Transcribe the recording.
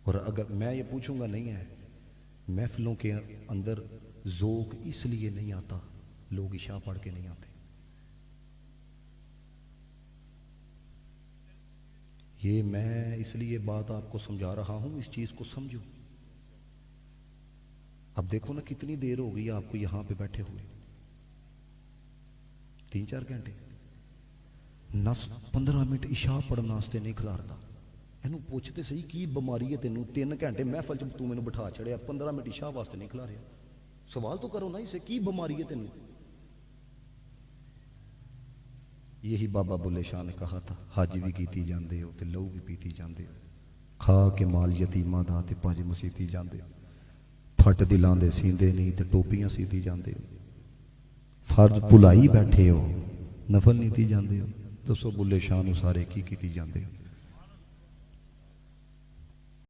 और अगर मैं ये पूछूंगा, नहीं है, महफिलों के अंदर ज़ोक इसलिए नहीं आता, लोग इशा पढ़ के नहीं आते। ये मैं इसलिए बात आपको समझा रहा हूं, इस चीज को समझो। अब देखो ना कितनी देर हो गई आपको यहां पे बैठे हुए, 3-4 घंटे। नस 15 मिनट इशा पढ़ने वास्ते नहीं खिलारता। इनू पूछते सही की बीमारी है तेनू, 3 घंटे महफल च तू मैनू बिठा छड़िया, 15 मिनट इशा वास्ते नहीं खिला रहा। सवाल तो करो ना, इसे की बीमारी है तेनू। यही बाबा बुल्ले शाह ने कहा था, हज भी कीती जांदे हो ते लहू भी पीती जांदे हो, खा के माल यतीमां दा ते पंज मसीती जांदे हो, फट दिलां दे सींदे नहीं ते टोपियां सीती जांदे हो, फर्ज भुलाई बैठे हो, नफल नीती जांदे हो। दसो बुल्ले शाह नू सारे की कीती जांदे हो।